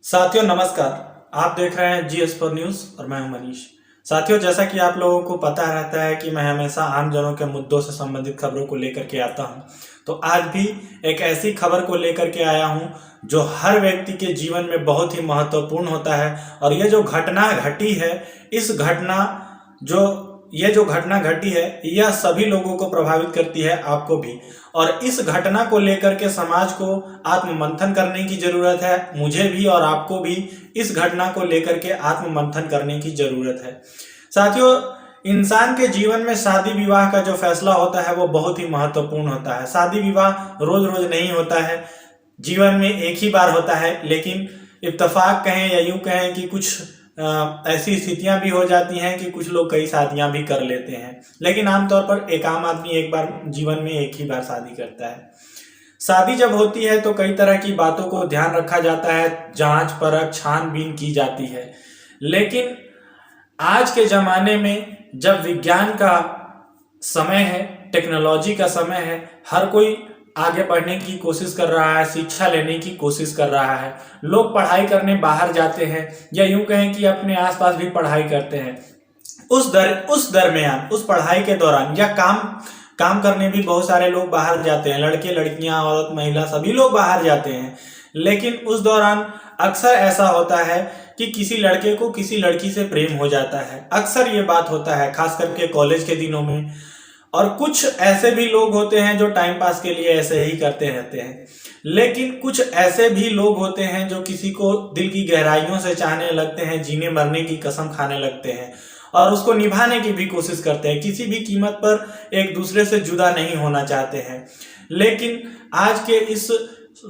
साथियों नमस्कार। आप देख रहे हैं जीएस पर न्यूज़ और मैं हूं मनीष। साथियों, जैसा कि आप लोगों को पता रहता है कि मैं हमेशा आम जनों के मुद्दों से संबंधित खबरों को लेकर के आता हूं, तो आज भी एक ऐसी खबर को लेकर के आया हूं जो हर व्यक्ति के जीवन में बहुत ही महत्वपूर्ण होता है। और ये जो घटना घटी है, इस घटना जो ये जो घटना घटी है, यह सभी लोगों को प्रभावित करती है, आपको भी। और इस घटना को लेकर के समाज को आत्ममंथन करने की जरूरत है, मुझे भी और आपको भी इस घटना को लेकर के आत्ममंथन करने की जरूरत है। साथियों, इंसान के जीवन में शादी विवाह का जो फैसला होता है वो बहुत ही महत्वपूर्ण होता है। शादी विवाह रोज रोज नहीं होता है, जीवन में एक ही बार होता है। लेकिन इत्तेफाक कहें या यूं कहें कि कुछ ऐसी स्थितियां भी हो जाती हैं कि कुछ लोग कई शादियां भी कर लेते हैं। लेकिन आमतौर पर एक आम आदमी एक बार जीवन में एक ही बार शादी करता है। शादी जब होती है तो कई तरह की बातों को ध्यान रखा जाता है, जांच परख छानबीन की जाती है। लेकिन आज के ज़माने में जब विज्ञान का समय है, टेक्नोलॉजी का समय है, हर कोई आगे बढ़ने की कोशिश कर रहा है, शिक्षा लेने की कोशिश कर रहा है। लोग पढ़ाई करने बाहर जाते हैं या यूं कहें कि अपने आसपास भी पढ़ाई करते हैं। उस दरमियान, उस पढ़ाई के दौरान या काम करने भी बहुत सारे लोग बाहर जाते हैं। लड़के लड़कियां, औरत महिला सभी लोग बाहर जाते हैं। लेकिन उस दौरान अक्सर ऐसा होता है कि किसी लड़के को किसी लड़की से प्रेम हो जाता है। अक्सर ये बात होता है, खास करके कॉलेज के दिनों में। और कुछ ऐसे भी लोग होते हैं जो टाइम पास के लिए ऐसे ही करते रहते हैं। लेकिन कुछ ऐसे भी लोग होते हैं जो किसी को दिल की गहराइयों से चाहने लगते हैं, जीने मरने की कसम खाने लगते हैं और उसको निभाने की भी कोशिश करते हैं। किसी भी कीमत पर एक दूसरे से जुदा नहीं होना चाहते हैं। लेकिन आज के इस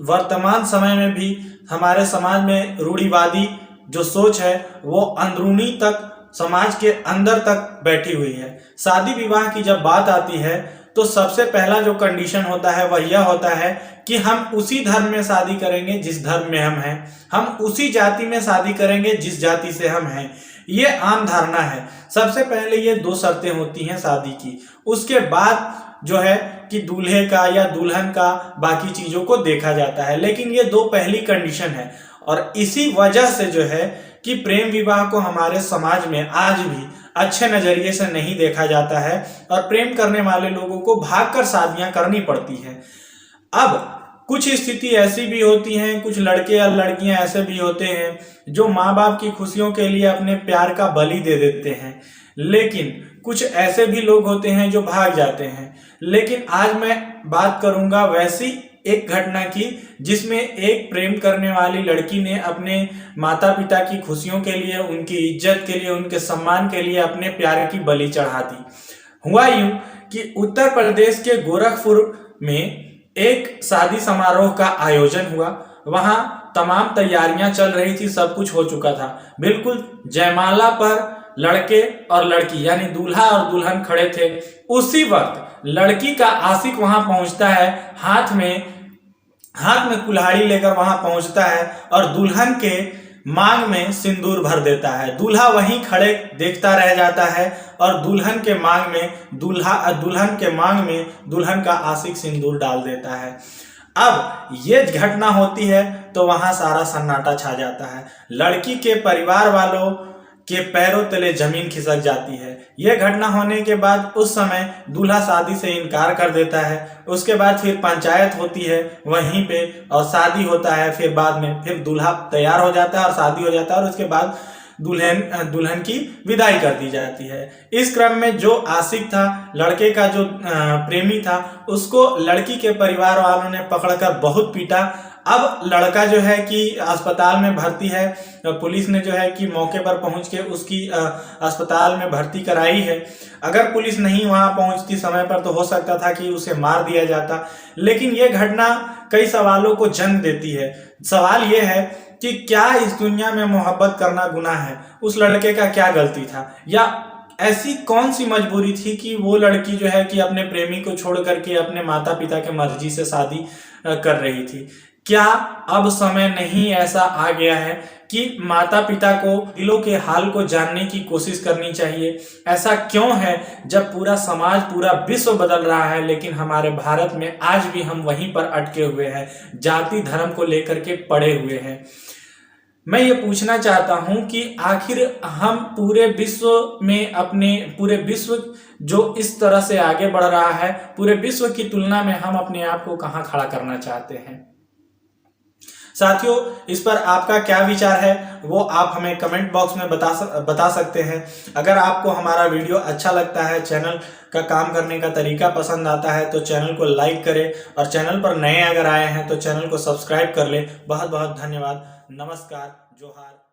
वर्तमान समय में भी हमारे समाज में रूढ़िवादी जो सोच है वो अंदरूनी तक, समाज के अंदर तक बैठी हुई है। शादी विवाह की जब बात आती है तो सबसे पहला जो कंडीशन होता है वह यह होता है कि हम उसी धर्म में शादी करेंगे जिस धर्म में हम हैं, हम उसी जाति में शादी करेंगे जिस जाति से हम हैं। ये आम धारणा है। सबसे पहले ये दो शर्तें होती हैं शादी की। उसके बाद जो है कि दूल्हे का या दुल्हन का बाकी चीजों को देखा जाता है। लेकिन ये दो पहली कंडीशन है और इसी वजह से जो है कि प्रेम विवाह को हमारे समाज में आज भी अच्छे नजरिए से नहीं देखा जाता है और प्रेम करने वाले लोगों को भागकर शादियां करनी पड़ती हैं। अब कुछ स्थिति ऐसी भी होती हैं, कुछ लड़के या लड़कियां ऐसे भी होते हैं जो माँ बाप की खुशियों के लिए अपने प्यार का बलि दे देते हैं। लेकिन कुछ ऐसे भी लोग होते हैं जो भाग जाते हैं। लेकिन आज मैं बात करूंगा वैसी एक घटना की जिसमें एक प्रेम करने वाली लड़की ने अपने माता पिता की खुशियों के लिए, उनकी इज्जत के लिए, उनके सम्मान के लिए अपने प्यार की बलि चढ़ा दी। हुआ यूं कि उत्तर प्रदेश के गोरखपुर में एक शादी समारोह का आयोजन हुआ। वहां तमाम तैयारियां चल रही थी, सब कुछ हो चुका था। बिल्कुल जयमाला पर लड़के और लड़की यानी दूल्हा और दुल्हन खड़े थे। उसी वक्त लड़की का आशिक वहां पहुंचता है, हाथ में कुल्हाड़ी लेकर वहां पहुंचता है और दुल्हन के मांग में सिंदूर भर देता है। दूल्हा वहीं खड़े देखता रह जाता है और दुल्हन के मांग में दुल्हन का आशिक सिंदूर डाल देता है। अब ये घटना होती है तो वहां सारा सन्नाटा छा जाता है। लड़की के परिवार वालों के पैरों तले जमीन खिसक जाती है। यह घटना होने के बाद उस समय दूल्हा शादी से इनकार कर देता है। उसके बाद फिर पंचायत होती है वहीं पे और शादी होता है। फिर बाद में फिर दूल्हा तैयार हो जाता है और शादी हो जाता है और उसके बाद दुल्हन की विदाई कर दी जाती है। इस क्रम में जो आशिक था, लड़के का जो प्रेमी था, उसको लड़की के परिवार वालों ने पकड़कर बहुत पीटा। अब लड़का जो है कि अस्पताल में भर्ती है। पुलिस ने जो है कि मौके पर पहुंच के उसकी अस्पताल में भर्ती कराई है। अगर पुलिस नहीं वहां पहुंचती समय पर तो हो सकता था कि उसे मार दिया जाता। लेकिन ये घटना कई सवालों को जन्म देती है। सवाल ये है कि क्या इस दुनिया में मोहब्बत करना गुनाह है? उस लड़के का क्या गलती था या ऐसी कौन सी मजबूरी थी कि वो लड़की जो है कि अपने प्रेमी को छोड़ करके अपने माता पिता के मर्जी से शादी कर रही थी? क्या अब समय नहीं ऐसा आ गया है कि माता पिता को दिलों के हाल को जानने की कोशिश करनी चाहिए? ऐसा क्यों है जब पूरा समाज, पूरा विश्व बदल रहा है लेकिन हमारे भारत में आज भी हम वहीं पर अटके हुए हैं, जाति धर्म को लेकर के पड़े हुए हैं। मैं ये पूछना चाहता हूं कि आखिर हम पूरे विश्व में पूरे विश्व जो इस तरह से आगे बढ़ रहा है, पूरे विश्व की तुलना में हम अपने आप को कहां खड़ा करना चाहते हैं। साथियों, इस पर आपका क्या विचार है वो आप हमें कमेंट बॉक्स में बता सकते हैं। अगर आपको हमारा वीडियो अच्छा लगता है, चैनल का काम करने का तरीका पसंद आता है तो चैनल को लाइक करें, और चैनल पर नए अगर आए हैं तो चैनल को सब्सक्राइब कर लें। बहुत बहुत धन्यवाद। नमस्कार। जोहार।